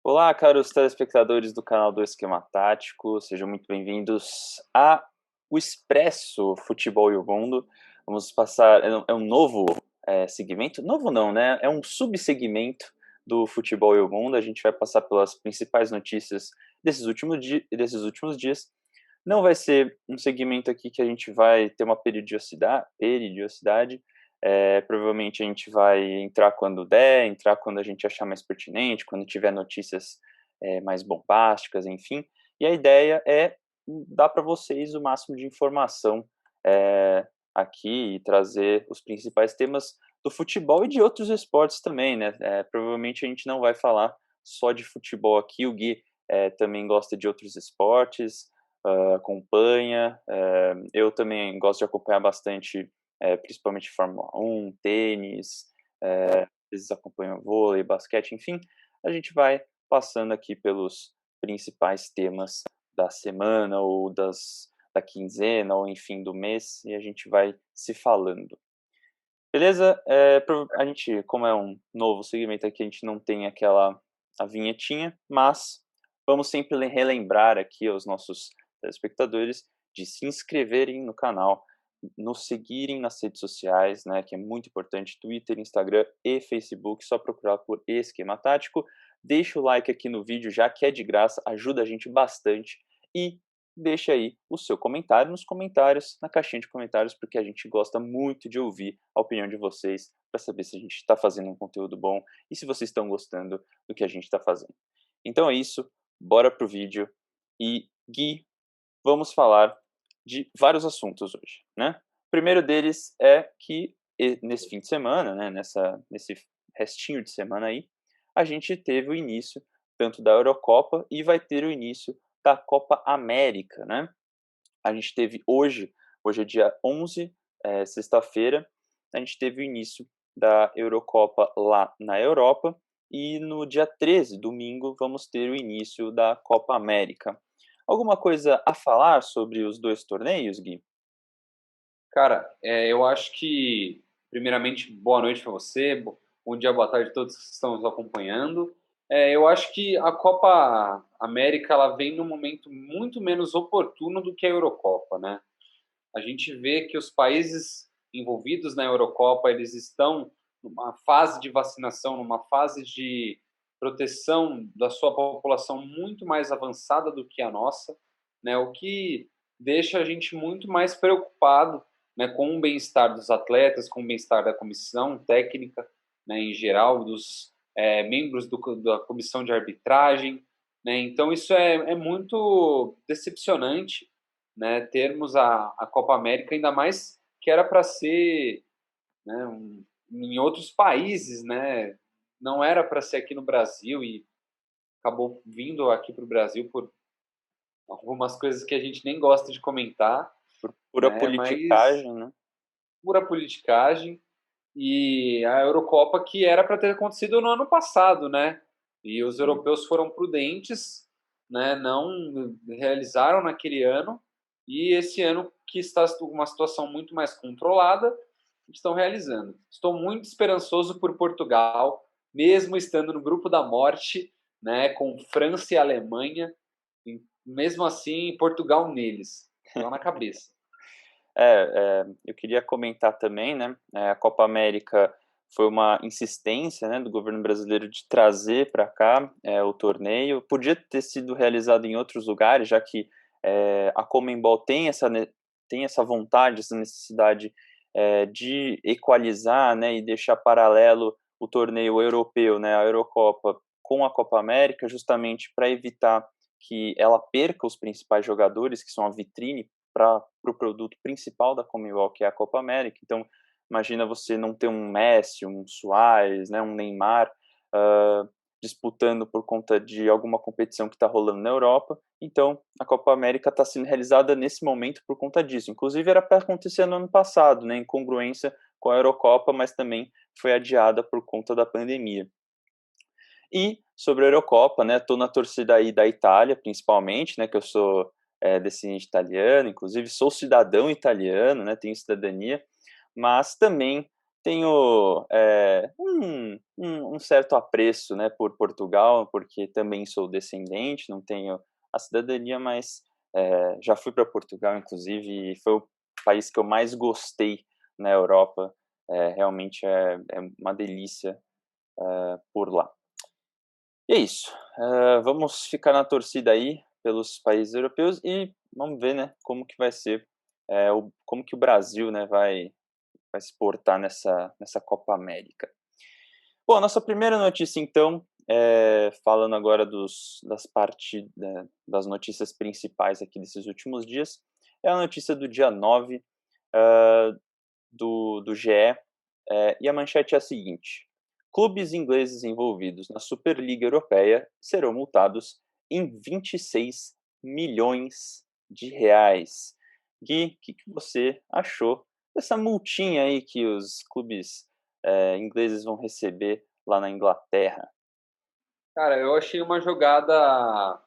Olá, caros telespectadores do canal do Esquema Tático, sejam muito bem-vindos a o Expresso Futebol e o Mundo. Vamos passar, é um novo segmento, novo não, né? É um subsegmento do Futebol e o Mundo. A gente vai passar pelas principais notícias desses últimos dias. Não vai ser um segmento aqui que a gente vai ter uma periodicidade. Provavelmente a gente vai entrar quando der, entrar quando a gente achar mais pertinente, quando tiver notícias mais bombásticas, enfim. E a ideia é dar para vocês o máximo de informação aqui e trazer os principais temas do futebol e de outros esportes também, né? Provavelmente a gente não vai falar só de futebol aqui, o Gui também gosta de outros esportes, acompanha, eu também gosto de acompanhar bastante principalmente Fórmula 1, tênis, às vezes acompanho vôlei, basquete, enfim, a gente vai passando aqui pelos principais temas da semana ou da quinzena, ou enfim, do mês, e a gente vai se falando. Beleza? A gente, como é um novo segmento aqui, a gente não tem a vinhetinha, mas vamos sempre relembrar aqui aos nossos telespectadores de se inscreverem no canal, nos seguirem nas redes sociais, né, que é muito importante, Twitter, Instagram e Facebook, só procurar por Esquema Tático. Deixa o like aqui no vídeo, já que é de graça, ajuda a gente bastante, e deixa aí o seu comentário nos comentários, na caixinha de comentários, porque a gente gosta muito de ouvir a opinião de vocês, para saber se a gente está fazendo um conteúdo bom e se vocês estão gostando do que a gente está fazendo. Então é isso, bora pro vídeo. E Gui, vamos falar de vários assuntos hoje, né? O primeiro deles é que nesse fim de semana, né, nesse restinho de semana aí, a gente teve o início tanto da Eurocopa e vai ter o início da Copa América, né? A gente teve hoje é dia 11, sexta-feira, a gente teve o início da Eurocopa lá na Europa, e no dia 13, domingo, vamos ter o início da Copa América. Alguma coisa a falar sobre os dois torneios, Gui? Cara, eu acho que, primeiramente, boa noite para você, bom dia, boa tarde a todos que estão nos acompanhando. Eu acho que a Copa América ela vem num momento muito menos oportuno do que a Eurocopa, né? A gente vê que os países envolvidos na Eurocopa eles estão numa fase de vacinação, numa fase de proteção da sua população muito mais avançada do que a nossa, né? O que deixa a gente muito mais preocupado, né, com o bem-estar dos atletas, com o bem-estar da comissão técnica, né, em geral, dos membros da comissão de arbitragem, né? Então isso é muito decepcionante, né, termos a Copa América, ainda mais que era para ser, né, em outros países, né? Não era para ser aqui no Brasil e acabou vindo aqui para o Brasil por algumas coisas que a gente nem gosta de comentar, Por pura né? Mas politicagem, né? pura politicagem. E a Eurocopa que era para ter acontecido no ano passado, né? E os Sim. europeus foram prudentes, né? Não realizaram naquele ano, e esse ano que está uma situação muito mais controlada, estão realizando. Estou muito esperançoso por Portugal, mesmo estando no grupo da morte, né? Com França e Alemanha, e mesmo assim Portugal neles, Portugal na cabeça. Eu queria comentar também, né, a Copa América foi uma insistência, né, do governo brasileiro de trazer para cá o torneio. Podia ter sido realizado em outros lugares, já que a Conmebol tem essa vontade, essa necessidade de equalizar, né, e deixar paralelo o torneio europeu, né, a Eurocopa, com a Copa América, justamente para evitar que ela perca os principais jogadores, que são a vitrine para o pro produto principal da Conmebol, que é a Copa América. Então, imagina você não ter um Messi, um Suárez, né, um Neymar, disputando por conta de alguma competição que está rolando na Europa. Então, a Copa América está sendo realizada nesse momento por conta disso. Inclusive, era para acontecer no ano passado, né, em congruência com a Eurocopa, mas também foi adiada por conta da pandemia. E sobre a Eurocopa, né, tô na torcida aí da Itália, principalmente, né, que eu sou descendente italiano, inclusive sou cidadão italiano, né, tenho cidadania, mas também tenho um certo apreço, né, por Portugal, porque também sou descendente, não tenho a cidadania, mas já fui para Portugal, inclusive, e foi o país que eu mais gostei na Europa. Realmente é uma delícia por lá. E é isso. Vamos ficar na torcida aí pelos países europeus e vamos ver, né, como que vai ser, como que o Brasil, né, vai se portar nessa Copa América. Bom, a nossa primeira notícia, então, falando agora das notícias principais aqui desses últimos dias, é a notícia do dia 9 do GE, e a manchete é a seguinte: clubes ingleses envolvidos na Superliga Europeia serão multados em 26 milhões de reais. Gui, o que você achou dessa multinha aí que os clubes ingleses vão receber lá na Inglaterra? Cara, eu achei uma jogada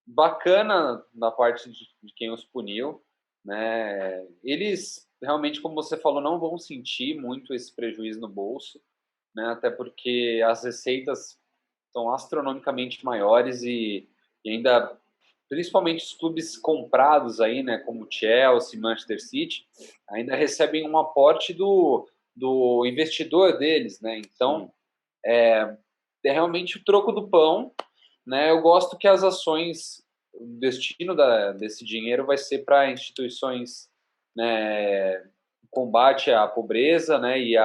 bacana da parte de quem os puniu, né? Eles realmente, como você falou, não vão sentir muito esse prejuízo no bolso, né? Até porque as receitas são astronomicamente maiores e ainda, principalmente os clubes comprados aí, né? Como Chelsea, Manchester City, ainda recebem um aporte do investidor deles, né? Então, Sim. é realmente o troco do pão, né? Eu gosto que as ações, o destino desse dinheiro vai ser para instituições, né, combate à pobreza, né, e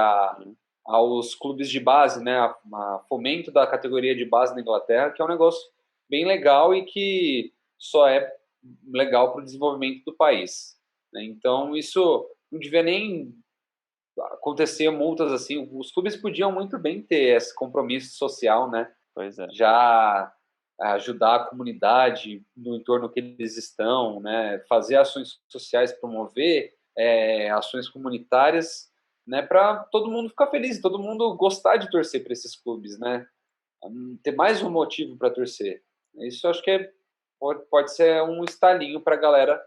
aos clubes de base, né, a fomento da categoria de base na Inglaterra, que é um negócio bem legal e que só é legal para o desenvolvimento do país, né? Então isso não devia nem acontecer multas assim. Os clubes podiam muito bem ter esse compromisso social, né? Pois é. Já ajudar a comunidade no entorno que eles estão, né? Fazer ações sociais, promover ações comunitárias, né? Para todo mundo ficar feliz, todo mundo gostar de torcer para esses clubes, né? Ter mais um motivo para torcer. Isso eu acho que pode ser um estalinho para a galera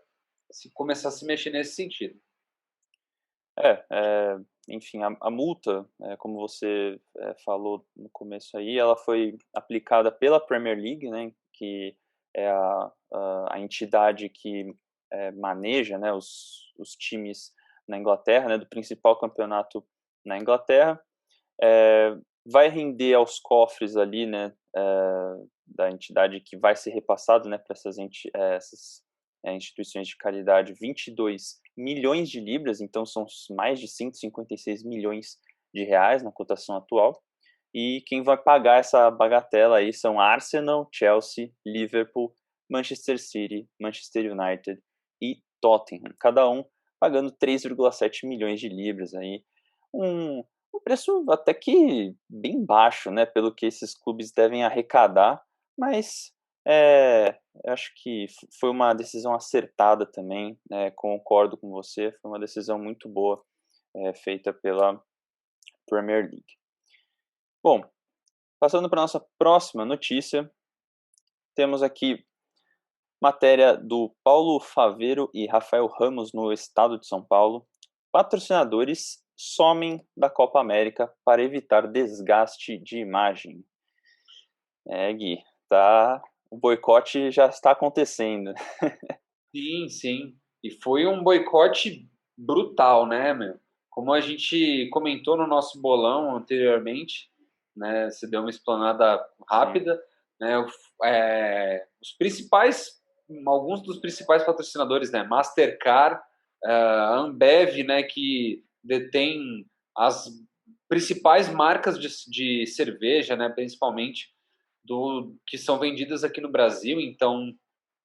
começar a se mexer nesse sentido. Enfim, a multa, como você falou no começo aí, ela foi aplicada pela Premier League, né, que é a entidade que maneja, né, os times na Inglaterra, né, do principal campeonato na Inglaterra. Vai render aos cofres ali, né, da entidade que vai ser repassado, né, para essas instituições de caridade, 22 milhões de libras, então são mais de 156 milhões de reais na cotação atual. E quem vai pagar essa bagatela aí são Arsenal, Chelsea, Liverpool, Manchester City, Manchester United e Tottenham, cada um pagando 3,7 milhões de libras aí, um, um preço até que bem baixo, né, pelo que esses clubes devem arrecadar, mas eu acho que foi uma decisão acertada também, concordo com você, foi uma decisão muito boa feita pela Premier League. Bom, passando para a nossa próxima notícia, temos aqui matéria do Paulo Faveiro e Rafael Ramos no estado de São Paulo. Patrocinadores somem da Copa América para evitar desgaste de imagem. Gui, o boicote já está acontecendo. Sim, sim. E foi um boicote brutal, né, meu? Como a gente comentou no nosso bolão anteriormente, né? Você deu uma explanada Sim. rápida, né? Os principais, alguns dos principais patrocinadores, né? Mastercard, Ambev, né? Que detém as principais marcas de cerveja, né? Principalmente que são vendidas aqui no Brasil. Então,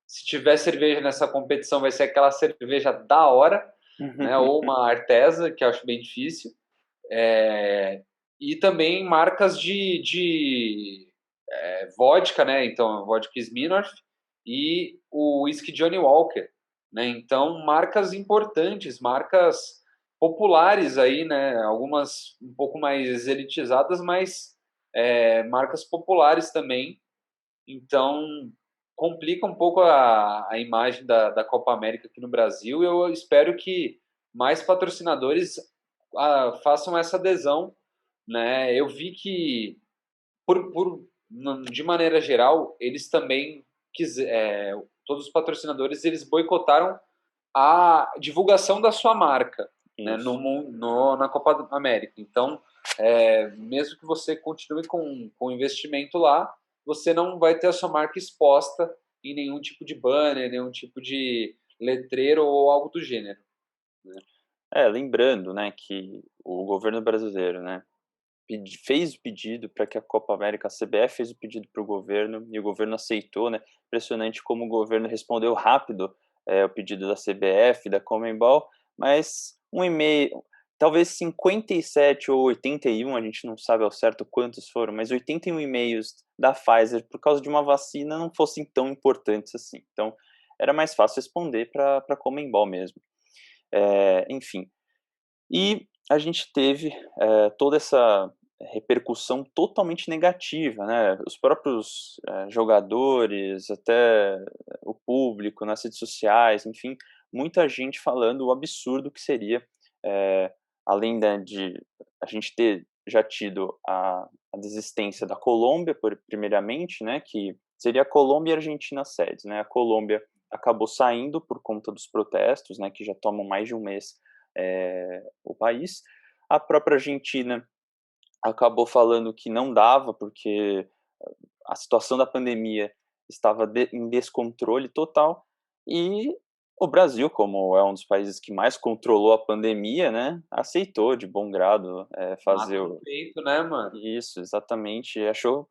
se tiver cerveja nessa competição, vai ser aquela cerveja da hora, né? Ou uma artesa, que eu acho bem difícil. E também marcas de vodka, né? Então, vodka Smirnoff e o whisky Johnny Walker, né? Então, marcas importantes, marcas populares aí, né? Algumas um pouco mais elitizadas, mas marcas populares também. Então, complica um pouco a imagem da Copa América aqui no Brasil. Eu espero que mais patrocinadores façam essa adesão, né? Eu vi que, de maneira geral, eles também todos os patrocinadores eles boicotaram a divulgação da sua marca, né, Isso. na Copa América. Então, mesmo que você continue com investimento lá, você não vai ter a sua marca exposta em nenhum tipo de banner, nenhum tipo de letreiro ou algo do gênero. Né? Lembrando, né, que o governo brasileiro, né, fez o pedido para que a Copa América, a CBF fez o pedido para o governo e o governo aceitou, né? Impressionante como o governo respondeu rápido o pedido da CBF, da Conmebol, mas um e-mail, talvez 57 ou 81, a gente não sabe ao certo quantos foram, mas 81 e-mails da Pfizer por causa de uma vacina não fossem tão importantes assim. Então, era mais fácil responder para a Conmebol mesmo. Enfim, e a gente teve toda essa repercussão totalmente negativa, né? Os próprios jogadores, até o público nas redes sociais, enfim, muita gente falando o absurdo que seria, eh, além de a gente ter já tido a desistência da Colômbia, primeiramente, né? Que seria a Colômbia e a Argentina sedes, né? A Colômbia acabou saindo por conta dos protestos, né? Que já tomam mais de um mês o país. A própria Argentina acabou falando que não dava, porque a situação da pandemia estava em descontrole total, e o Brasil, como é um dos países que mais controlou a pandemia, né, aceitou de bom grado fazer Mata no peito, né, mano? isso, exatamente, achou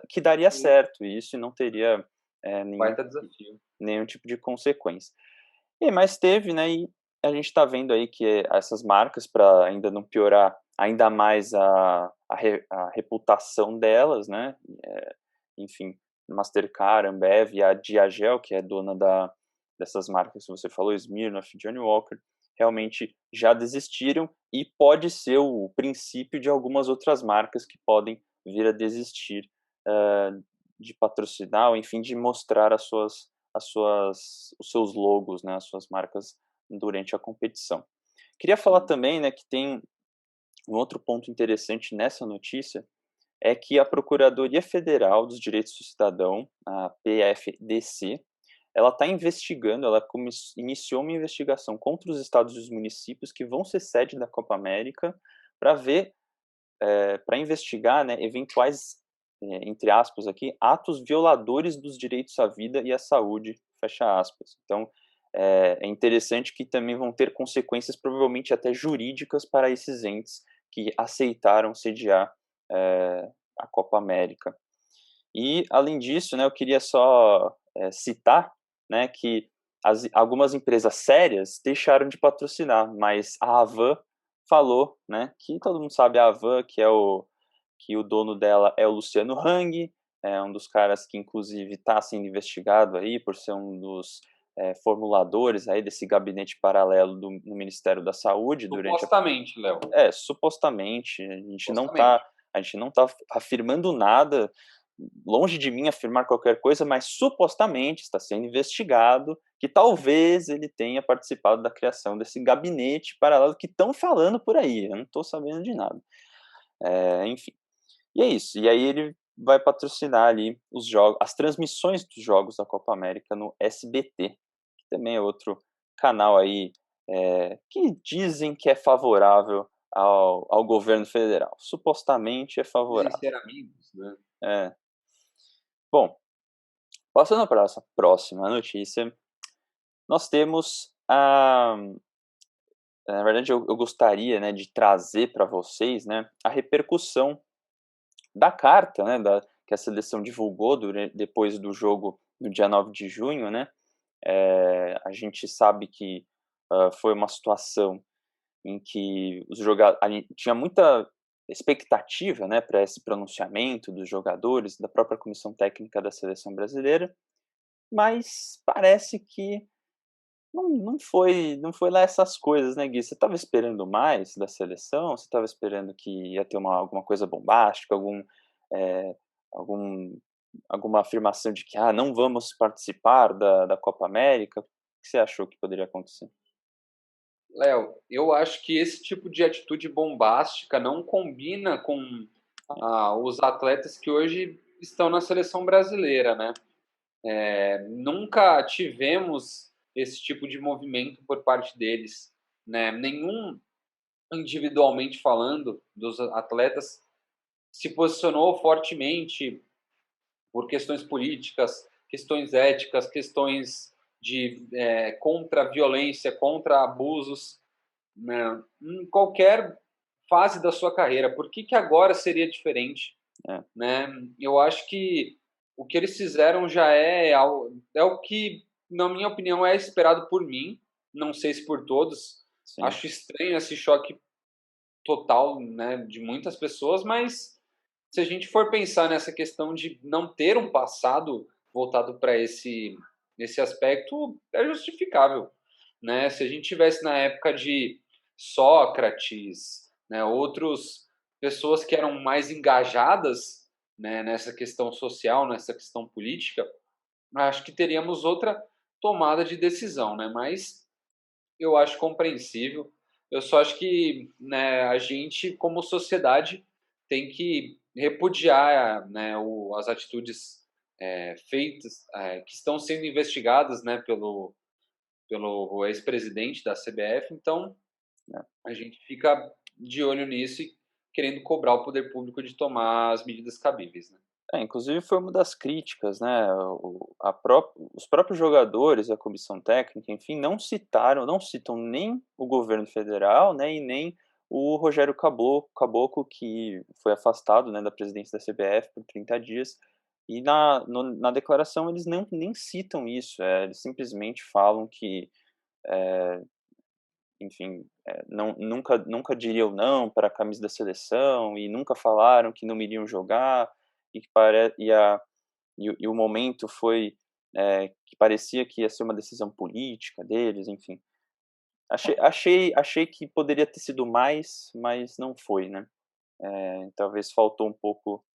que daria Sim. certo isso e não teria nenhum, Baita desafio. nenhum tipo de consequência. Mas teve, né, e a gente está vendo aí que essas marcas, para ainda não piorar ainda mais a reputação delas, né, enfim, Mastercard, Ambev e a Diageo, que é dona dessas marcas que você falou, Smirnoff, Johnnie Walker, realmente já desistiram e pode ser o princípio de algumas outras marcas que podem vir a desistir de patrocinar ou, enfim, de mostrar os seus logos, né, as suas marcas durante a competição. Queria falar Sim. também, né, que tem um outro ponto interessante nessa notícia, é que a Procuradoria Federal dos Direitos do Cidadão, a PFDC, ela está investigando, ela iniciou uma investigação contra os estados e os municípios que vão ser sede da Copa América para ver, para investigar, né, eventuais, entre aspas aqui, atos violadores dos direitos à vida e à saúde, fecha aspas. Então, é interessante que também vão ter consequências, provavelmente até jurídicas, para esses entes que aceitaram sediar a Copa América. E, além disso, né, eu queria só citar, né, que algumas empresas sérias deixaram de patrocinar, mas a Havan falou, né, que todo mundo sabe a Havan, que o dono dela é o Luciano Hang, é um dos caras que inclusive está sendo investigado aí por ser um dos formuladores aí desse gabinete paralelo no Ministério da Saúde durante Supostamente, Léo. supostamente, Supostamente. a gente não tá afirmando nada, longe de mim afirmar qualquer coisa, mas supostamente está sendo investigado que talvez ele tenha participado da criação desse gabinete paralelo que estão falando por aí, eu não estou sabendo de nada. Enfim, e é isso. E aí ele vai patrocinar ali os jogos, as transmissões dos jogos da Copa América no SBT, que também é outro canal aí que dizem que é favorável ao governo federal. Supostamente é Dizem favorável. ser amigos, né? É. Bom, passando para essa próxima notícia, nós temos na verdade eu gostaria, né, de trazer para vocês, né, a repercussão da carta, né, que a seleção divulgou depois do jogo no dia 9 de junho, né. A gente sabe que foi uma situação em que os jogadores tinha muita expectativa, né, para esse pronunciamento dos jogadores, da própria comissão técnica da seleção brasileira, mas parece que não foi lá essas coisas, né, Gui? Você estava esperando mais da seleção? Você estava esperando que ia ter alguma coisa bombástica, eh, algum alguma afirmação de que: "Ah, não vamos participar da Copa América"? O que você achou que poderia acontecer? Léo, eu acho que esse tipo de atitude bombástica não combina com os atletas que hoje estão na seleção brasileira, né? Nunca tivemos esse tipo de movimento por parte deles, né? Nenhum, individualmente falando, dos atletas se posicionou fortemente por questões políticas, questões éticas, questões de contra a violência, contra abusos, né? Em qualquer fase da sua carreira. Por que agora seria diferente? É, Né? Eu acho que o que eles fizeram já é o que, na minha opinião, é esperado por mim. Não sei se por todos. sim. Acho estranho esse choque total, né, de muitas pessoas, mas se a gente for pensar nessa questão de não ter um passado voltado para esse aspecto, é justificável, né? Se a gente tivesse na época de Sócrates, né, outros pessoas que eram mais engajadas, né, nessa questão social, nessa questão política, acho que teríamos outra tomada de decisão, né? Mas eu acho compreensível. Eu só acho que, né, a gente, como sociedade, tem que repudiar, né, as atitudes feitas, que estão sendo investigadas, né, pelo ex-presidente da CBF. Então, É. a gente fica de olho nisso e querendo cobrar o poder público de tomar as medidas cabíveis, né? Inclusive foi uma das críticas, né, os próprios jogadores, a comissão técnica, enfim, não citam nem o governo federal, né, e nem o Rogério Caboclo, que foi afastado, né, da presidência da CBF por 30 dias, e na declaração eles nem citam isso, eles simplesmente falam que, enfim, nunca diriam não para a camisa da seleção e nunca falaram que não iriam jogar, e que pare e o momento foi, que parecia que ia ser uma decisão política deles, enfim. Achei que poderia ter sido mais, mas não foi, né. Talvez faltou um pouco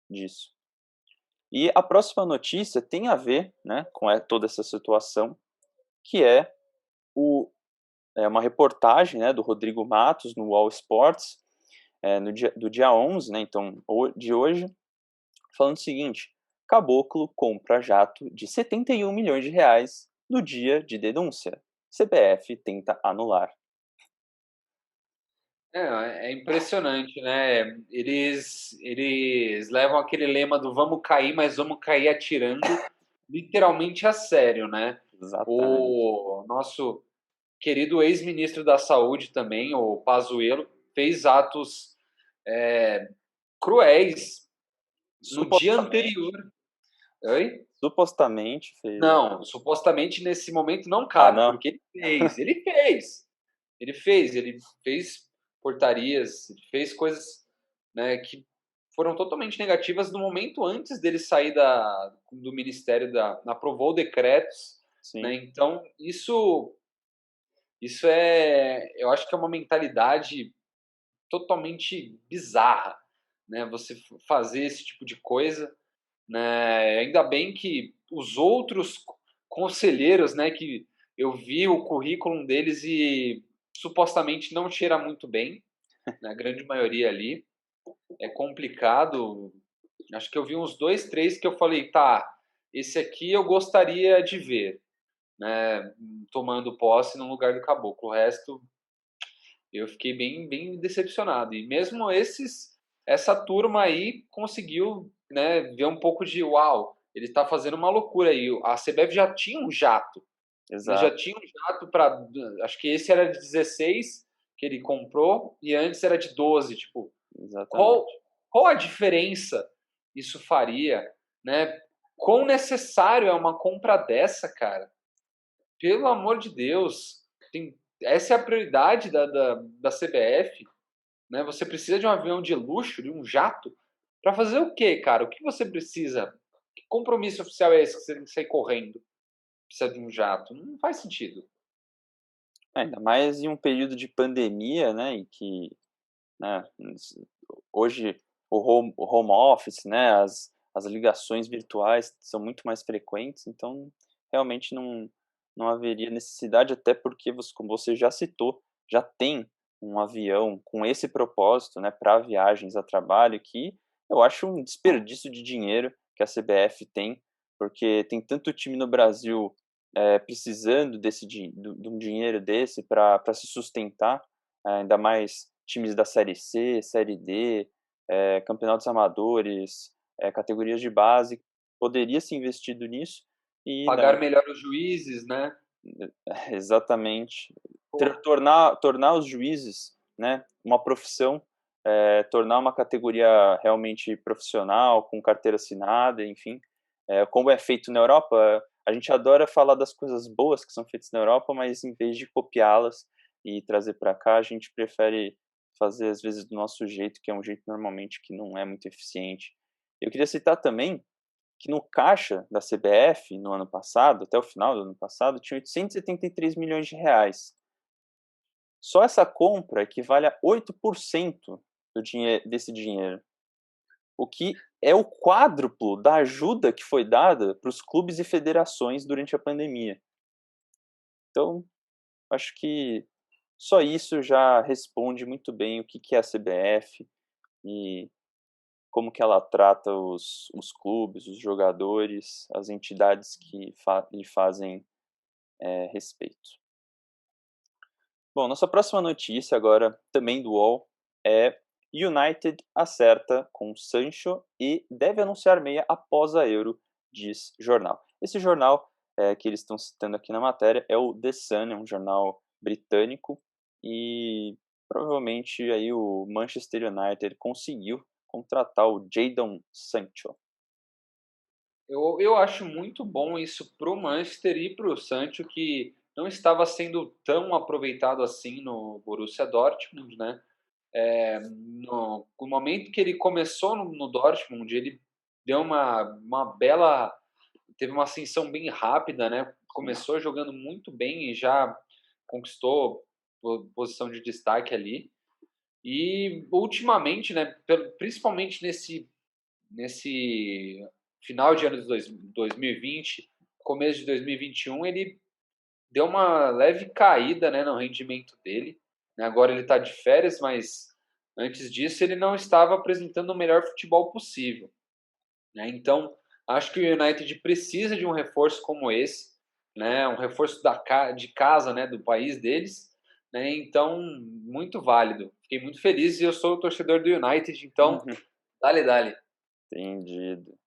disso. E a próxima notícia tem a ver, né, com toda essa situação, que é o uma reportagem, né, do Rodrigo Matos no All Sports, no dia 11, né, então de hoje, falando o seguinte: Caboclo compra jato de 71 milhões de reais no dia de denúncia. CBF tenta anular. É impressionante, né? Eles levam aquele lema do vamos cair, mas vamos cair atirando, literalmente a sério, né? Exatamente. O nosso querido ex-ministro da Saúde também, o Pazuello, fez atos cruéis no dia Supostamente, anterior. Oi? supostamente fez. Não, supostamente nesse momento não Ah, cabe, não? porque ele fez portarias, ele fez coisas, né, que foram totalmente negativas no momento antes dele sair do ministério, aprovou decretos, né, Sim, então isso eu acho que é uma mentalidade totalmente bizarra, né, você fazer esse tipo de coisa, né? Ainda bem que os outros conselheiros, né, que eu vi o currículo deles e supostamente não cheira muito bem, na grande maioria ali. É complicado. Acho que eu vi uns dois, três que eu falei, tá, esse aqui eu gostaria de ver, né, tomando posse no lugar do Caboclo. O resto eu fiquei bem decepcionado. E mesmo essa turma aí conseguiu, né, ver um pouco de uau, ele está fazendo uma loucura aí. A CBF já tinha um jato, né, já exato, tinha um jato para, acho que esse era de 16 que ele comprou e antes era de 12, tipo, qual exatamente. qual a diferença isso faria, né? Quão necessário é uma compra dessa, cara? Pelo amor de Deus, essa é a prioridade da CBF, né? Você precisa de um avião de luxo, de um jato, para fazer o quê, cara? O que você precisa? Que compromisso oficial é esse que você tem que sair correndo? Precisa de um jato? Não faz sentido. Ainda mais em um período de pandemia, né, em que, né, hoje o home office, né, as ligações virtuais são muito mais frequentes, então realmente não haveria necessidade, até porque como você já citou, já tem um avião com esse propósito, né, para viagens a trabalho, que eu acho um desperdício de dinheiro que a CBF tem, porque tem tanto time no Brasil precisando de um dinheiro desse para se sustentar, ainda mais times da Série C, Série D, campeonatos amadores, categorias de base, poderia ser investido nisso e Pagar não. melhor os juízes, né? Exatamente. Pô, Tornar os juízes, né, uma profissão, tornar uma categoria realmente profissional, com carteira assinada, enfim, como é feito na Europa. A gente adora falar das coisas boas que são feitas na Europa, mas em vez de copiá-las e trazer para cá, a gente prefere fazer às vezes do nosso jeito, que é um jeito normalmente que não é muito eficiente. Eu queria citar também que no caixa da CBF, no ano passado, até o final do ano passado, tinha 873 milhões de reais. Só essa compra equivale a 8% desse dinheiro, o que é o quádruplo da ajuda que foi dada para os clubes e federações durante a pandemia. Então, acho que só isso já responde muito bem o que é a CBF e como que ela trata os clubes, os jogadores, as entidades que lhe fazem respeito. Bom, nossa próxima notícia agora, também do UOL, é United acerta com Sancho e deve anunciar meia após a Euro, diz jornal. Esse jornal que eles estão citando aqui na matéria é o The Sun, é um jornal britânico e provavelmente aí o Manchester United conseguiu contratar o Jadon Sancho. eu acho muito bom isso pro Manchester e pro Sancho, que não estava sendo tão aproveitado assim no Borussia Dortmund, né? No momento que ele começou no Dortmund, ele deu uma bela, teve uma ascensão bem rápida, né? Começou jogando muito bem e já conquistou posição de destaque ali. E ultimamente, né, principalmente nesse final de ano de 2020, começo de 2021, ele deu uma leve caída, né, no rendimento dele. Agora ele está de férias, mas antes disso ele não estava apresentando o melhor futebol possível, né? Então, acho que o United precisa de um reforço como esse, né? Um reforço de casa, né? Do país deles, né? Então, muito válido. Fiquei muito feliz e eu sou o torcedor do United, então, Uhum, dale, dale. entendido.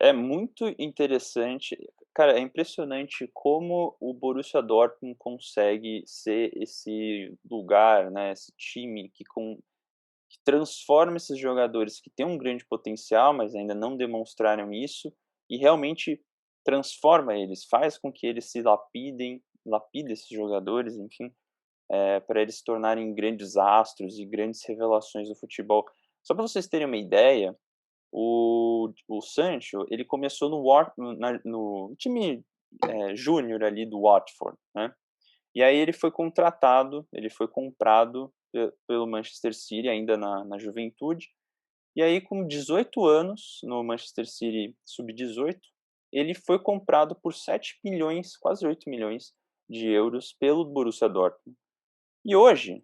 É muito interessante. Cara, é impressionante como o Borussia Dortmund consegue ser esse lugar, né, esse time que transforma esses jogadores que têm um grande potencial, mas ainda não demonstraram isso, e realmente transforma eles, faz com que eles se lapidem esses jogadores, enfim, para eles se tornarem grandes astros e grandes revelações do futebol. Só para vocês terem uma ideia, o Sancho, ele começou no time, júnior ali do Watford, né. E aí ele foi contratado, ele foi comprado pelo Manchester City ainda na juventude, e aí com 18 anos, no Manchester City sub-18, ele foi comprado por 7 milhões, quase 8 milhões de euros pelo Borussia Dortmund. E hoje,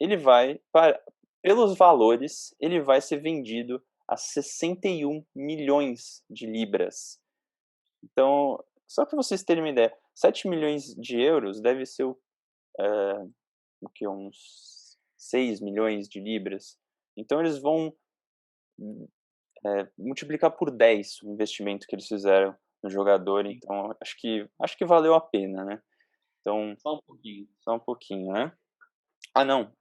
ele vai para pelos valores, ele vai ser vendido a 61 milhões de libras. Então, só para vocês terem uma ideia, 7 milhões de euros deve ser o que, uns 6 milhões de libras. Então eles vão multiplicar por 10 o investimento que eles fizeram no jogador, então acho que valeu a pena, né. Então, Só um pouquinho. só um pouquinho, né. Ah não,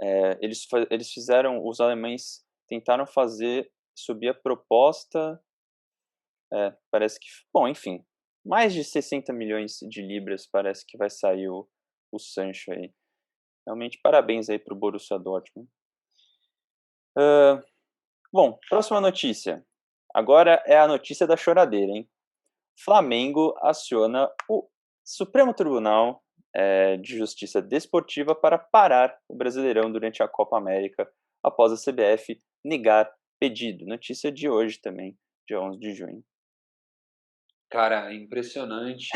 eles fizeram, os alemães tentaram fazer subir a proposta, parece que, bom, enfim, mais de 60 milhões de libras parece que vai sair o Sancho aí. Realmente parabéns aí para o Borussia Dortmund. Bom, próxima notícia. Agora é a notícia da choradeira, hein. Flamengo aciona o Supremo Tribunal, de Justiça Desportiva para parar o Brasileirão durante a Copa América, após a CBF negar pedido. Notícia de hoje também, dia 11 de junho. Cara, impressionante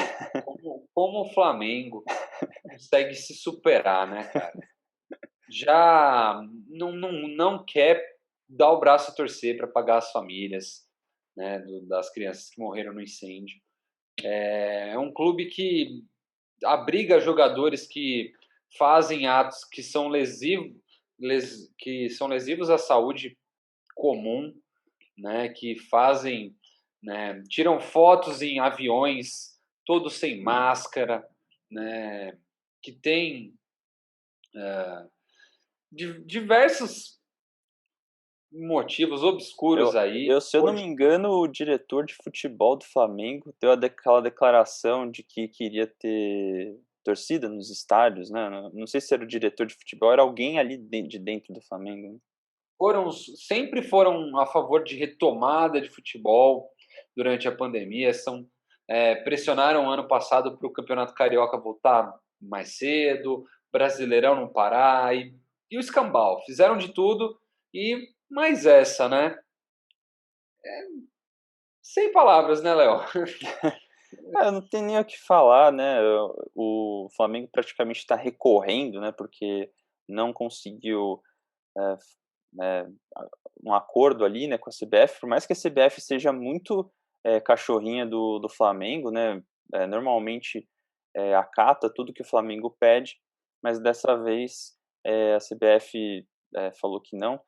como o Flamengo consegue se superar, né, cara? Já não quer dar o braço a torcer para pagar as famílias, né, das crianças que morreram no incêndio. É um clube que abriga jogadores que fazem atos que são lesivos à saúde comum, né, que fazem, né, tiram fotos em aviões todos sem máscara, né, que tem diversos motivos obscuros aí. Se eu não me engano, o diretor de futebol do Flamengo deu aquela declaração de que queria ter torcida nos estádios, né? Não sei se era o diretor de futebol, era alguém ali de dentro do Flamengo, né? Sempre foram a favor de retomada de futebol durante a pandemia. Pressionaram ano passado para o Campeonato Carioca voltar mais cedo, Brasileirão não parar e o escambau. Fizeram de tudo e mais essa, né? Sem palavras, né, Léo? Não tem nem o que falar, né? O Flamengo praticamente está recorrendo, né? Porque não conseguiu é, é, um acordo ali, né, com a CBF, por mais que a CBF seja muito cachorrinha do Flamengo, né? Normalmente acata tudo que o Flamengo pede, mas dessa vez a CBF falou que não.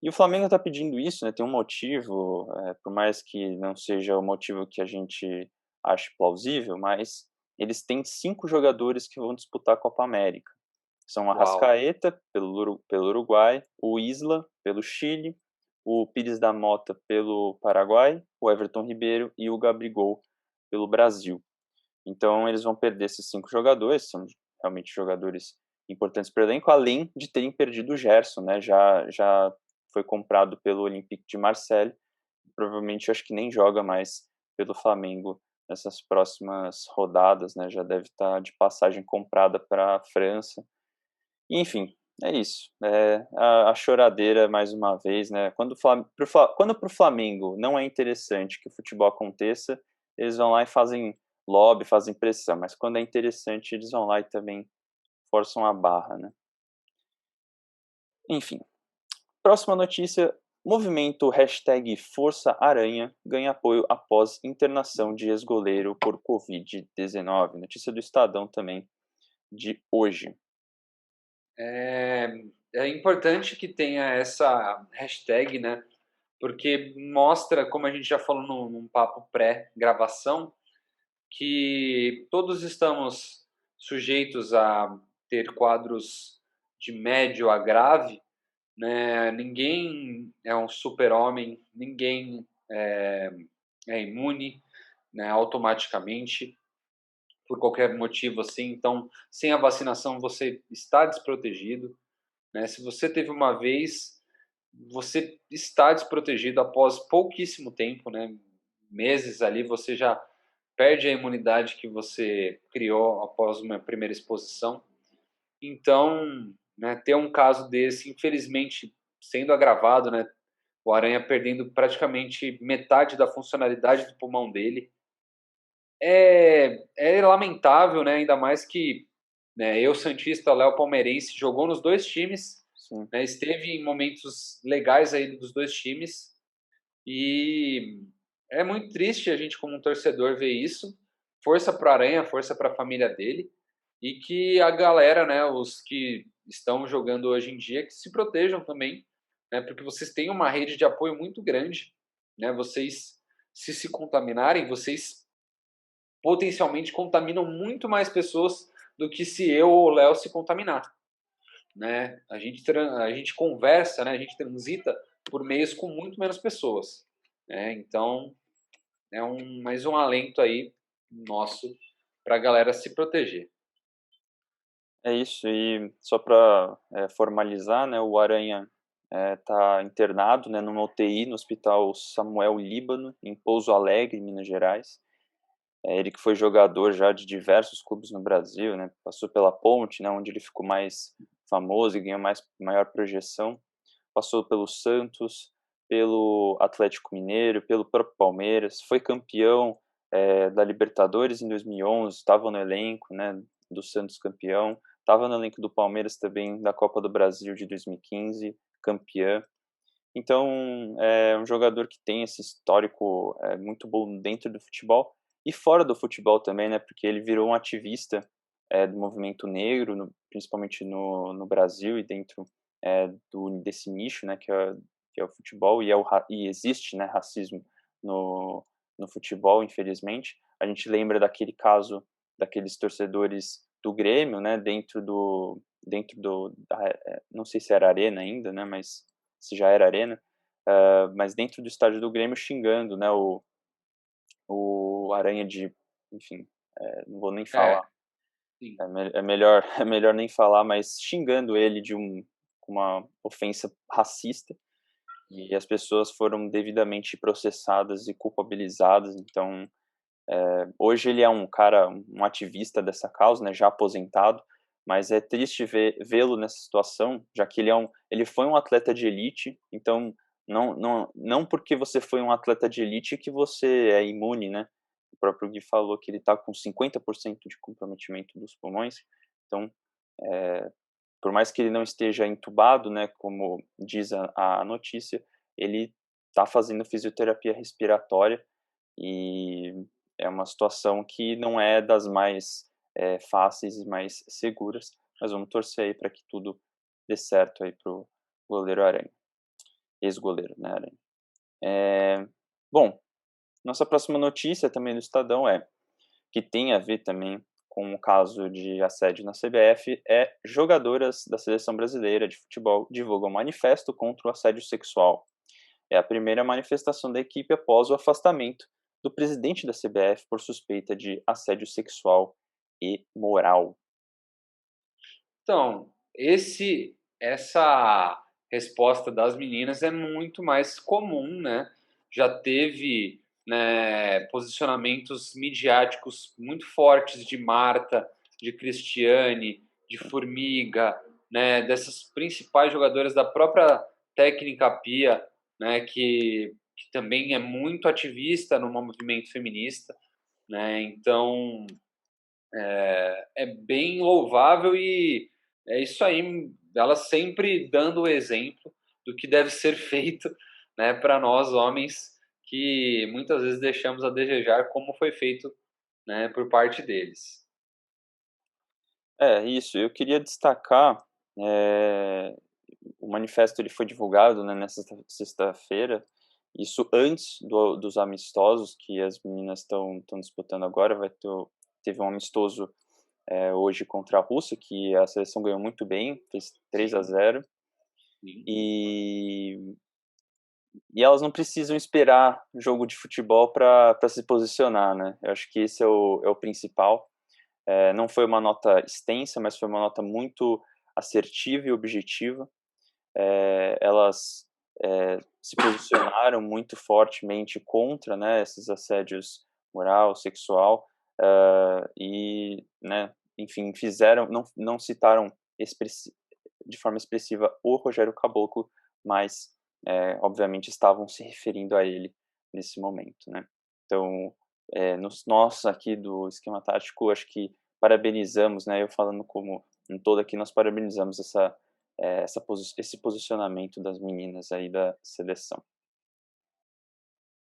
E o Flamengo está pedindo isso, né? Tem um motivo, por mais que não seja o motivo que a gente ache plausível, mas eles têm 5 jogadores que vão disputar a Copa América. São o Uau. Arrascaeta, pelo Uruguai, o Isla, pelo Chile, o Pires da Mota, pelo Paraguai, o Everton Ribeiro e o Gabigol, pelo Brasil. Então, eles vão perder esses 5 jogadores, são realmente jogadores importantes para o elenco, além de terem perdido o Gerson, né? Já foi comprado pelo Olympique de Marseille, provavelmente acho que nem joga mais pelo Flamengo nessas próximas rodadas, né? Já deve estar de passagem comprada para a França. Enfim, é isso. A choradeira mais uma vez, né? Quando para o Flamengo não é interessante que o futebol aconteça, eles vão lá e fazem lobby, fazem pressão. Mas quando é interessante, eles vão lá e também forçam a barra, né? Enfim, próxima notícia. Movimento hashtag Força Aranha ganha apoio após internação de ex-goleiro por Covid-19. Notícia do Estadão também de hoje. É importante que tenha essa hashtag, né? Porque mostra, como a gente já falou num papo pré-gravação, que todos estamos sujeitos a ter quadros de médio a grave, né? Ninguém é um super-homem, ninguém é imune, né, automaticamente, por qualquer motivo assim. Então, sem a vacinação, você está desprotegido, né? Se você teve uma vez, você está desprotegido após pouquíssimo tempo, né? Meses ali, você já perde a imunidade que você criou após uma primeira exposição. Então, né, ter um caso desse, infelizmente, sendo agravado, né, o Aranha perdendo praticamente metade da funcionalidade do pulmão dele, é lamentável, né, ainda mais que, né, eu, santista, Léo palmeirense, jogou nos dois times, né, esteve em momentos legais aí dos dois times, e é muito triste a gente, como um torcedor, ver isso. Força para o Aranha, força para a família dele. E que a galera, né, os que estão jogando hoje em dia, que se protejam também, né, porque vocês têm uma rede de apoio muito grande. Né, vocês, se contaminarem, vocês potencialmente contaminam muito mais pessoas do que se eu ou o Léo se contaminar. Né? A gente conversa, né, a gente transita por meios com muito menos pessoas. Né? Então, é mais um alento aí nosso para a galera se proteger. É isso, e só para formalizar, né, o Aranha está internado, né, numa UTI no Hospital Samuel Líbano, em Pouso Alegre, Minas Gerais. Ele que foi jogador já de diversos clubes no Brasil, né, passou pela Ponte, né, onde ele ficou mais famoso e ganhou maior projeção, passou pelo Santos, pelo Atlético Mineiro, pelo próprio Palmeiras, foi campeão da Libertadores em 2011, estava no elenco, né, do Santos campeão, estava no elenco do Palmeiras também, da Copa do Brasil de 2015, campeã. Então, é um jogador que tem esse histórico muito bom dentro do futebol e fora do futebol também, né? Porque ele virou um ativista do movimento negro, principalmente no Brasil e dentro desse nicho, né? Que é o futebol e existe, né? Racismo no futebol, infelizmente. A gente lembra daquele caso daqueles torcedores do Grêmio, né? Não sei se era Arena ainda, né? Mas se já era Arena, mas dentro do estádio do Grêmio xingando, né, o Aranha de, enfim, não vou nem É, falar, sim. é melhor, é melhor nem falar, mas xingando ele de uma ofensa racista, e as pessoas foram devidamente processadas e culpabilizadas, então hoje ele é um ativista dessa causa, né, já aposentado, mas é triste vê-lo nessa situação, já que ele foi um atleta de elite, então não porque você foi um atleta de elite que você é imune, né? O próprio Gui falou que ele está com 50% de comprometimento dos pulmões, então, por mais que ele não esteja entubado, né, como diz a notícia, ele está fazendo fisioterapia respiratória e é uma situação que não é das mais fáceis e mais seguras, mas vamos torcer aí para que tudo dê certo aí pro goleiro Aranha, ex-goleiro, né, Aranha. Bom, nossa próxima notícia também do Estadão que tem a ver também com o caso de assédio na CBF, jogadoras da Seleção Brasileira de Futebol divulgam manifesto contra o assédio sexual. É a primeira manifestação da equipe após o afastamento do presidente da CBF por suspeita de assédio sexual e moral. Então, essa resposta das meninas é muito mais comum, né? Já teve, né, posicionamentos midiáticos muito fortes de Marta, de Cristiane, de Formiga, né, dessas principais jogadoras da própria técnica Pia, né, que também é muito ativista no movimento feminista, né? Então, é bem louvável e é isso aí, ela sempre dando o exemplo do que deve ser feito, né, para nós homens que muitas vezes deixamos a desejar como foi feito, né, por parte deles. Isso. Eu queria destacar, o manifesto ele foi divulgado, né, nessa sexta-feira, isso antes dos amistosos que as meninas estão disputando agora. Teve um amistoso hoje contra a Rússia, que a seleção ganhou muito bem, fez 3-0. Sim. E elas não precisam esperar jogo de futebol para se posicionar, né? Eu acho que esse é o principal. Não foi uma nota extensa, mas foi uma nota muito assertiva e objetiva. Elas se posicionaram muito fortemente contra, né, esses assédios moral, sexual, e, né, enfim, não citaram de forma expressiva o Rogério Caboclo, mas, obviamente, estavam se referindo a ele nesse momento, né? Então, nós aqui do Esquema Tático, acho que parabenizamos, né, eu falando como um todo aqui, nós parabenizamos esse posicionamento das meninas aí da seleção.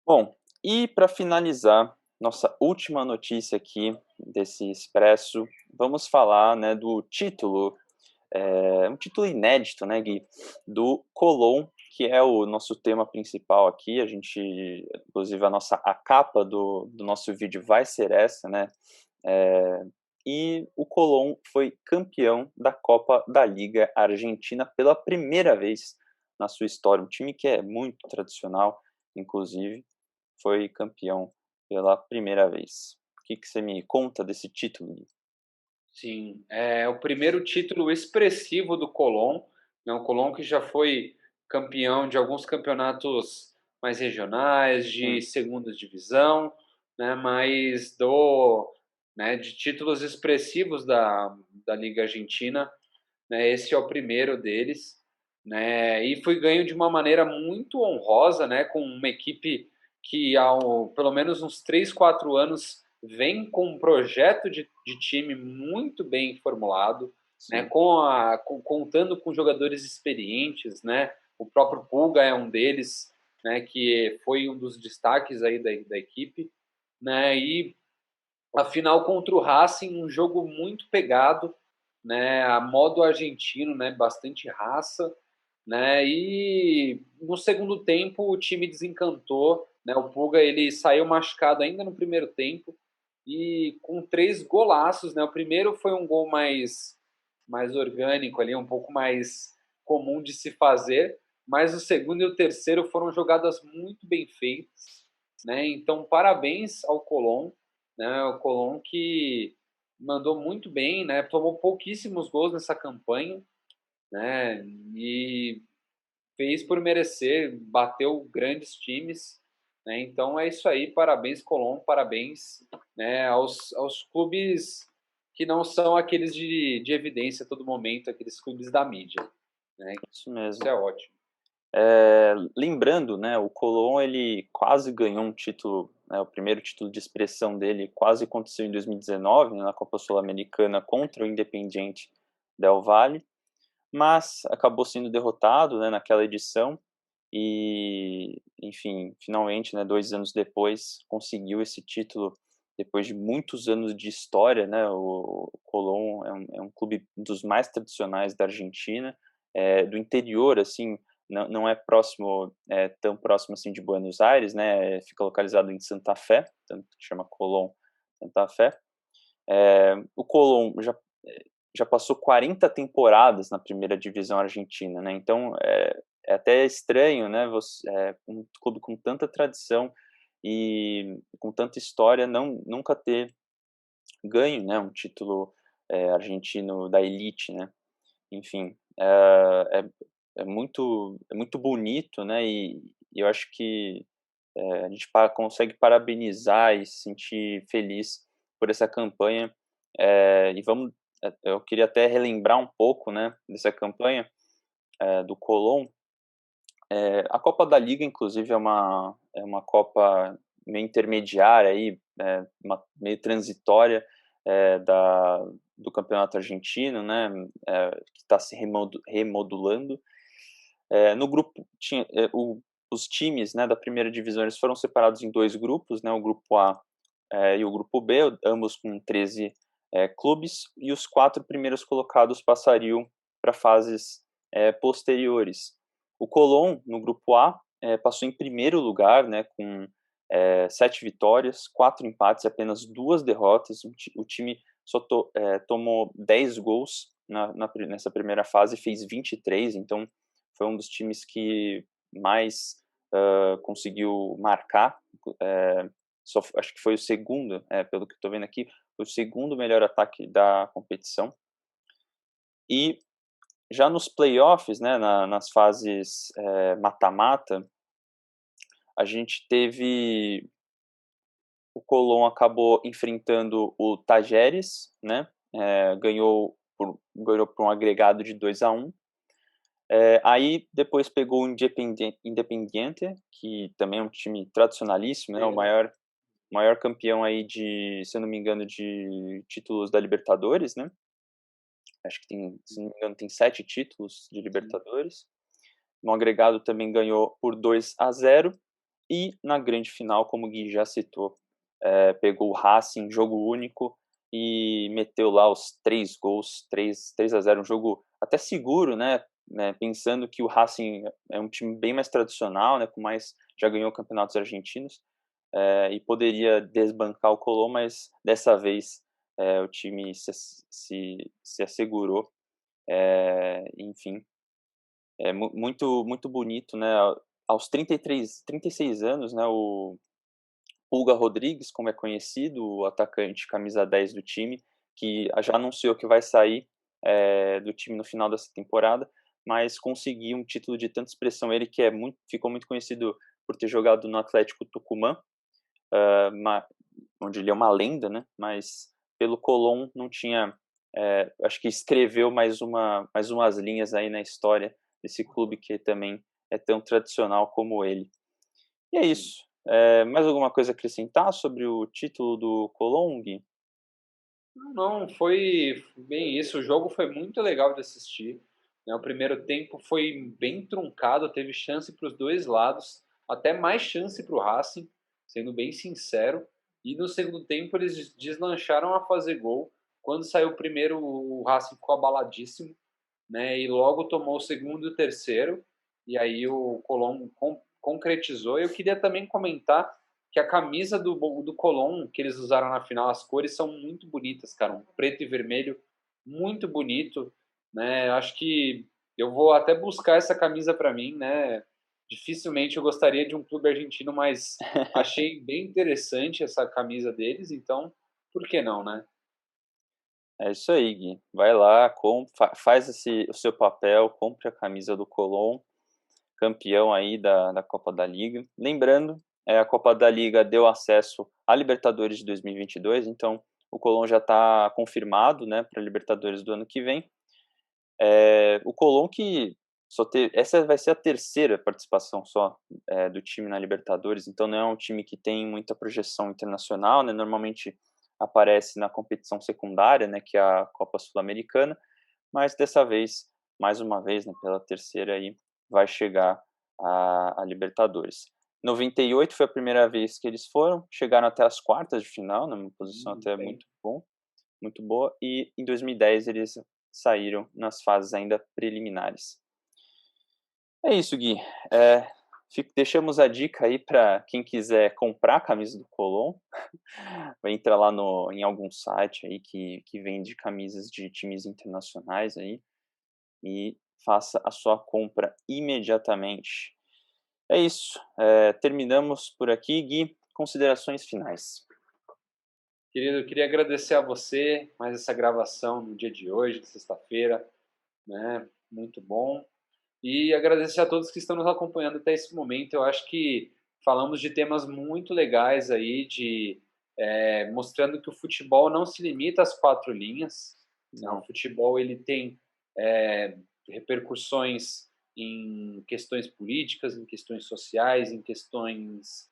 Bom, e para finalizar, nossa última notícia aqui desse Expresso, vamos falar, né, do título, um título inédito, né, Gui, do Colón, que é o nosso tema principal aqui. Inclusive a capa do nosso vídeo vai ser essa, né, e o Colón foi campeão da Copa da Liga Argentina pela primeira vez na sua história. Um time que é muito tradicional, inclusive, foi campeão pela primeira vez. O que você me conta desse título, Gui? Sim, é o primeiro título expressivo do Colón, né? O Colón que já foi campeão de alguns campeonatos mais regionais, de Hum. segunda divisão, né? Mas né, de títulos expressivos da Liga Argentina, né? Esse é o primeiro deles, né? E foi ganho de uma maneira muito honrosa, né? Com uma equipe que pelo menos uns 3, 4 anos vem com um projeto de time muito bem formulado, né, sim. contando com jogadores experientes, né? O próprio Pulga é um deles, né, que foi um dos destaques aí da equipe, né? E a final contra o Racing, um jogo muito pegado, né? A modo argentino, né? Bastante raça, né? E no segundo tempo o time desencantou, né? O Puga ele saiu machucado ainda no primeiro tempo e com 3 golaços, né? O primeiro foi um gol mais orgânico ali, um pouco mais comum de se fazer, mas o segundo e o terceiro foram jogadas muito bem feitas, né? Então parabéns ao Colón, né? O Colón que mandou muito bem, né? Tomou pouquíssimos gols nessa campanha, né? E fez por merecer, bateu grandes times, né? Então é isso aí, parabéns Colón, parabéns, né, aos clubes que não são aqueles de evidência a todo momento, aqueles clubes da mídia, né? Isso Isso mesmo. é ótimo. Lembrando, né, o Colón ele quase ganhou um título, né, o primeiro título de expressão dele quase aconteceu em 2019, né, na Copa Sul-Americana contra o Independiente Del Valle, mas acabou sendo derrotado, né, naquela edição e, enfim, finalmente, né, 2 anos depois, conseguiu esse título depois de muitos anos de história, né, o Colón é um clube dos mais tradicionais da Argentina, do interior, assim, não é próximo, tão próximo assim de Buenos Aires, né, fica localizado em Santa Fé, tanto que chama Colón Santa Fé. O Colón já passou 40 temporadas na primeira divisão argentina, né? Então é até estranho, né? Um clube com tanta tradição e com tanta história nunca ter ganho, né? Um título argentino da elite, né? Enfim, é muito bonito, né? E eu acho que a gente consegue parabenizar e se sentir feliz por essa campanha. E eu queria até relembrar um pouco, né, dessa campanha do Colón. A Copa da Liga, inclusive, é uma Copa meio intermediária aí, meio transitória do Campeonato Argentino, né, que está se remodulando. No grupo tinha os times, né, da primeira divisão, eles foram separados em 2 grupos, né, o grupo A e o grupo B, ambos com 13 clubes, e os 4 primeiros colocados passariam para fases posteriores. O Colón, no grupo A, passou em primeiro lugar, né, com 7 vitórias, 4 empates e apenas 2 derrotas. O time só tomou 10 gols nessa primeira fase e fez 23, então foi um dos times que mais conseguiu marcar. Acho que foi o segundo, pelo que estou vendo aqui, foi o segundo melhor ataque da competição. E já nos playoffs, né, nas fases mata-mata, a gente teve o Colón acabou enfrentando o Tajeres, né, ganhou por um agregado de 2-1. Aí depois pegou o Independiente, que também é um time tradicionalíssimo, né, o maior campeão aí se eu não me engano, de títulos da Libertadores, né? Acho que se não me engano, tem 7 títulos de Libertadores. No agregado também ganhou por 2-0 e na grande final, como o Gui já citou, pegou o Racing, jogo único, e meteu lá os 3 gols, 3-0, um jogo até seguro, né? Pensando que o Racing é um time bem mais tradicional, né? Já ganhou campeonatos argentinos, e poderia desbancar o Colón, mas dessa vez o time se assegurou. Enfim, muito, muito bonito, né? Aos 36 anos, né? O Pulga Rodrigues, como é conhecido, o atacante camisa 10 do time, que já anunciou que vai sair do time no final dessa temporada, mas conseguiu um título de tanta expressão. Ele que ficou muito conhecido por ter jogado no Atlético Tucumã, onde ele é uma lenda, né? Mas pelo Colón não tinha, acho que escreveu mais umas linhas aí na história desse clube que também é tão tradicional como ele. E é Sim. isso. Mais alguma coisa a acrescentar sobre o título do Colón, Gui? Não, foi bem isso. O jogo foi muito legal de assistir, né? O primeiro tempo foi bem truncado, teve chance para os dois lados, até mais chance para o Racing, sendo bem sincero. E no segundo tempo eles deslancharam a fazer gol. Quando saiu o primeiro, o Racing ficou abaladíssimo, né? E logo tomou o segundo e o terceiro. E aí o Colón concretizou. Eu queria também comentar que a camisa do Colón que eles usaram na final, as cores são muito bonitas, cara. Um preto e vermelho muito bonito, né? Acho que eu vou até buscar essa camisa para mim, né? Dificilmente eu gostaria de um clube argentino, mas achei bem interessante essa camisa deles, então por que não, né? É isso aí, Gui. Vai lá, faz o seu papel, compre a camisa do Colón, campeão aí da Copa da Liga. Lembrando, a Copa da Liga deu acesso à Libertadores de 2022, então o Colón já está confirmado, né, para a Libertadores do ano que vem. O Colón que essa vai ser a terceira participação só do time na Libertadores, então não é um time que tem muita projeção internacional, né? Normalmente aparece na competição secundária, né, que é a Copa Sul-Americana, mas dessa vez, mais uma vez, né, pela terceira aí, vai chegar a Libertadores. 98 foi a primeira vez que eles chegaram até as quartas de final, numa posição até Bem, muito boa, e em 2010 eles saíram nas fases ainda preliminares. É isso, Gui. Deixamos a dica aí para quem quiser comprar a camisa do Colón. Vai entrar lá em algum site aí que vende camisas de times internacionais aí e faça a sua compra imediatamente. É isso. Terminamos por aqui, Gui. Considerações finais. querido, eu queria agradecer a você mais essa gravação no dia de hoje, de sexta-feira, né? Muito bom. E agradecer a todos que estão nos acompanhando até esse momento. Eu acho que falamos de temas muito legais aí, mostrando que o futebol não se limita às quatro linhas. Né? O Não. futebol ele tem é, repercussões em questões políticas, em questões sociais, em questões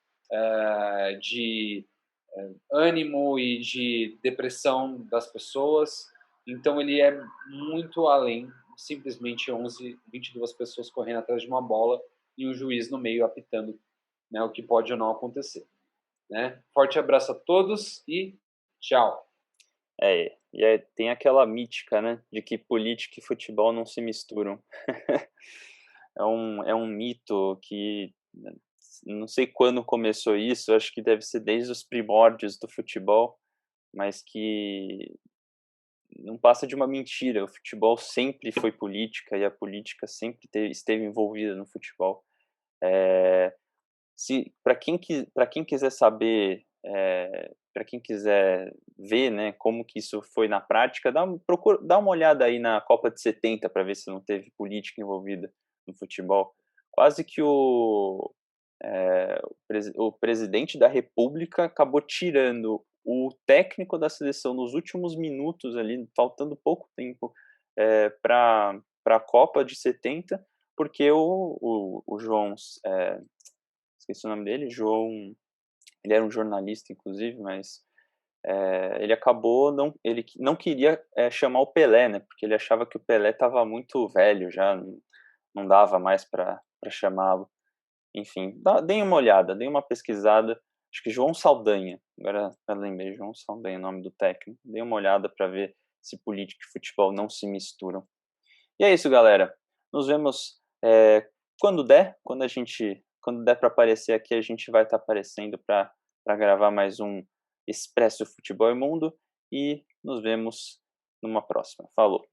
de ânimo e de depressão das pessoas. Então ele é muito além simplesmente 11, 22 pessoas correndo atrás de uma bola e um juiz no meio apitando, né, o que pode ou não acontecer. Né? Forte abraço a todos e tchau. Tem aquela mítica, né, de que política e futebol não se misturam. É um mito que não sei quando começou isso, acho que deve ser desde os primórdios do futebol, mas que não passa de uma mentira. O futebol sempre foi política e a política sempre esteve envolvida no futebol. Se para quem quiser saber, para quem quiser ver, né, como que isso foi na prática, dá uma olhada aí na Copa de 70 para ver se não teve política envolvida no futebol. Quase que o presidente da República acabou tirando o técnico da seleção nos últimos minutos ali, faltando pouco tempo para a Copa de 70, porque o João, esqueci o nome dele, João, ele era um jornalista inclusive, mas ele acabou ele não queria chamar o Pelé, né? Porque ele achava que o Pelé estava muito velho já, não dava mais para chamá-lo. Enfim, deem uma olhada, deem uma pesquisada. Acho que João Saldanha, agora eu lembrei, João Saldanha, o nome do técnico. Deem uma olhada para ver se política e futebol não se misturam. E é isso, galera. Nos vemos quando der, quando der para aparecer aqui, a gente vai estar aparecendo para gravar mais um Expresso Futebol e Mundo e nos vemos numa próxima. Falou!